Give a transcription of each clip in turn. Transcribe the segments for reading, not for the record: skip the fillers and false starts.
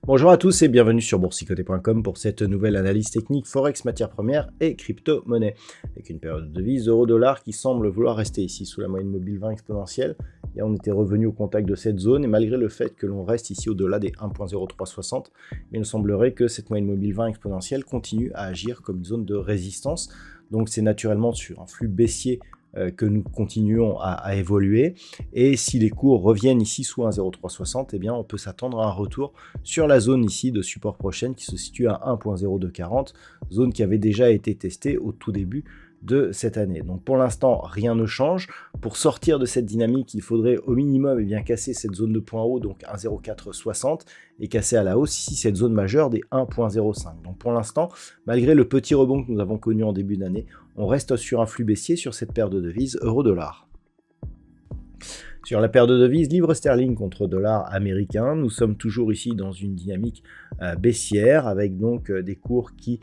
Bonjour à tous et bienvenue sur boursicoté.com pour cette nouvelle analyse technique Forex, matières premières et crypto-monnaie. Avec une période de devise euro-dollar qui semble vouloir rester ici sous la moyenne mobile 20 exponentielle. Et on était revenu au contact de cette zone et malgré le fait que l'on reste ici au-delà des 1.0360, il nous semblerait que cette moyenne mobile 20 exponentielle continue à agir comme une zone de résistance. Donc c'est naturellement sur un flux baissier que nous continuons à évoluer, et si les cours reviennent ici sous 1.0360, eh bien on peut s'attendre à un retour sur la zone ici de support prochaine qui se situe à 1.0240, zone qui avait déjà été testée au tout début de cette année. Donc pour l'instant rien ne change. Pour sortir de cette dynamique, il faudrait au minimum bien casser cette zone de point haut, donc 1.0460, et casser à la hausse ici cette zone majeure des 1.05. Donc pour l'instant, malgré le petit rebond que nous avons connu en début d'année, on reste sur un flux baissier sur cette paire de devises euro-dollar. Sur la paire de devises livre sterling contre dollar américain, nous sommes toujours ici dans une dynamique baissière avec donc des cours qui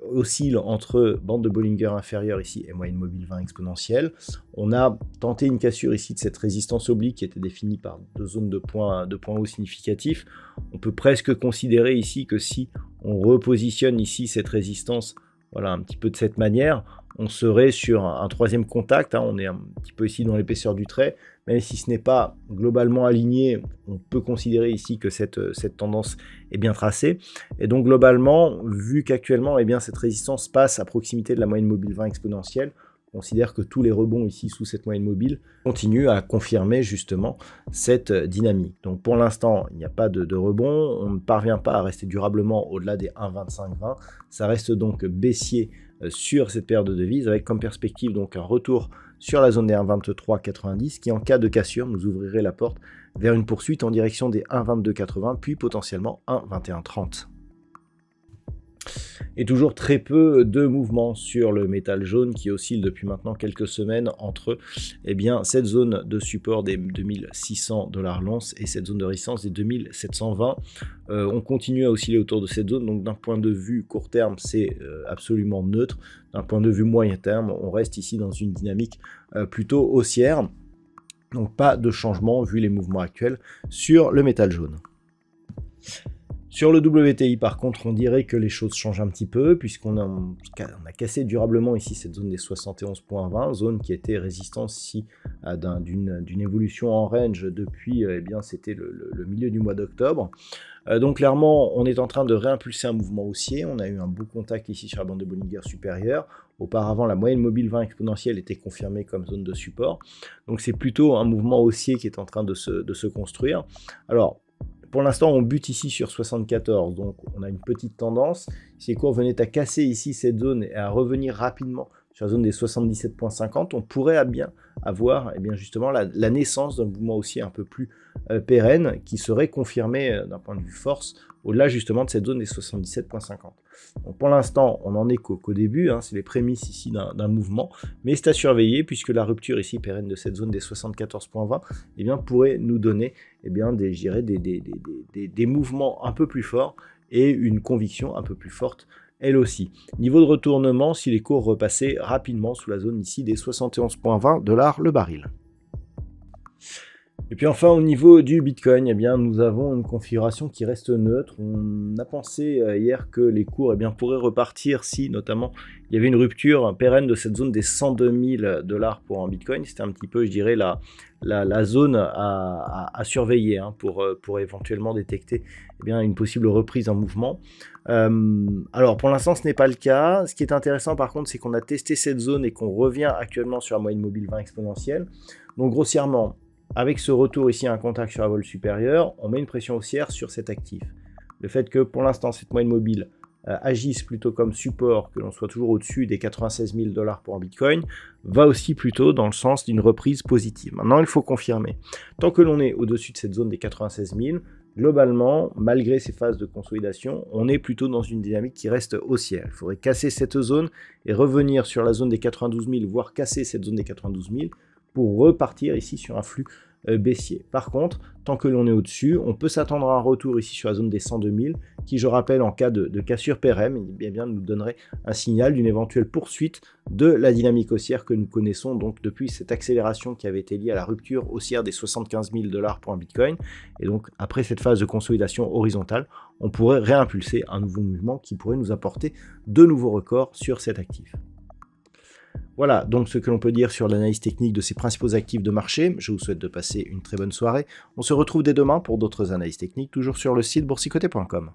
oscillent entre bande de Bollinger inférieure ici et moyenne mobile 20 exponentielle. On a tenté une cassure ici de cette résistance oblique qui était définie par deux zones de points haut significatifs. On peut presque considérer ici que si on repositionne ici cette résistance, voilà, un petit peu de cette manière, on serait sur un troisième contact, on est un petit peu ici dans l'épaisseur du trait, même si ce n'est pas globalement aligné, on peut considérer ici que cette tendance est bien tracée. Et donc globalement, vu qu'actuellement cette résistance passe à proximité de la moyenne mobile 20 exponentielle, on considère que tous les rebonds ici sous cette moyenne mobile continuent à confirmer justement cette dynamique. Donc pour l'instant, il n'y a pas de rebond, on ne parvient pas à rester durablement au-delà des 1,2520, ça reste donc baissier sur cette paire de devises avec comme perspective donc un retour sur la zone des 1,2390 qui en cas de cassure nous ouvrirait la porte vers une poursuite en direction des 1,2280 puis potentiellement 1,2130. Et toujours très peu de mouvements sur le métal jaune qui oscille depuis maintenant quelques semaines entre cette zone de support des 2600 $ l'once et cette zone de résistance des 2720. On continue à osciller autour de cette zone, donc d'un point de vue court terme c'est absolument neutre. D'un point de vue moyen terme, on reste ici dans une dynamique plutôt haussière. Donc pas de changement vu les mouvements actuels sur le métal jaune. Sur le WTI, par contre, on dirait que les choses changent un petit peu, puisqu'on a cassé durablement ici cette zone des 71.20, zone qui était résistance ici d'une évolution en range depuis, c'était le milieu du mois d'octobre. Donc clairement, on est en train de réimpulser un mouvement haussier. On a eu un beau contact ici sur la bande de Bollinger supérieure. Auparavant, la moyenne mobile 20 exponentielle était confirmée comme zone de support. Donc c'est plutôt un mouvement haussier qui est en train de se construire. Alors, pour l'instant, on bute ici sur 74, donc on a une petite tendance. Si les cours venaient à casser ici cette zone et à revenir rapidement sur la zone des 77.50, on pourrait bien avoir justement la naissance d'un mouvement aussi un peu plus pérenne qui serait confirmé d'un point de vue force au-delà justement de cette zone des 77.50. Donc pour l'instant, on n'en est qu'au début, c'est les prémices ici d'un mouvement, mais c'est à surveiller puisque la rupture ici pérenne de cette zone des 74.20 pourrait nous donner des mouvements un peu plus forts et une conviction un peu plus forte elle aussi. Niveau de retournement, si les cours repassaient rapidement sous la zone ici des 71.20 $ le baril. Et puis enfin au niveau du Bitcoin, nous avons une configuration qui reste neutre. On a pensé hier que les cours pourraient repartir si notamment il y avait une rupture pérenne de cette zone des 102 000 $ pour un Bitcoin. C'était un petit peu, je dirais, la zone à surveiller pour éventuellement détecter une possible reprise en mouvement. Alors pour l'instant ce n'est pas le cas. Ce qui est intéressant par contre, c'est qu'on a testé cette zone et qu'on revient actuellement sur la moyenne mobile 20 exponentielle. Donc grossièrement, avec ce retour ici à un contact sur la vol supérieure, on met une pression haussière sur cet actif. Le fait que pour l'instant cette moyenne mobile agisse plutôt comme support, que l'on soit toujours au-dessus des 96 000 $ pour un Bitcoin, va aussi plutôt dans le sens d'une reprise positive. Maintenant, il faut confirmer. Tant que l'on est au-dessus de cette zone des 96 000, Globalement, malgré ces phases de consolidation, on est plutôt dans une dynamique qui reste haussière. Il faudrait casser cette zone et revenir sur la zone des 92 000, voire casser cette zone des 92 000 pour repartir ici sur un flux baissier. Par contre, tant que l'on est au-dessus, on peut s'attendre à un retour ici sur la zone des 102 000, qui, je rappelle, en cas de cassure PRM, nous donnerait un signal d'une éventuelle poursuite de la dynamique haussière que nous connaissons donc depuis cette accélération qui avait été liée à la rupture haussière des 75 000 $ pour un Bitcoin. Et donc, après cette phase de consolidation horizontale, on pourrait réimpulser un nouveau mouvement qui pourrait nous apporter de nouveaux records sur cet actif. Voilà donc ce que l'on peut dire sur l'analyse technique de ces principaux actifs de marché. Je vous souhaite de passer une très bonne soirée. On se retrouve dès demain pour d'autres analyses techniques, toujours sur le site boursicoté.com.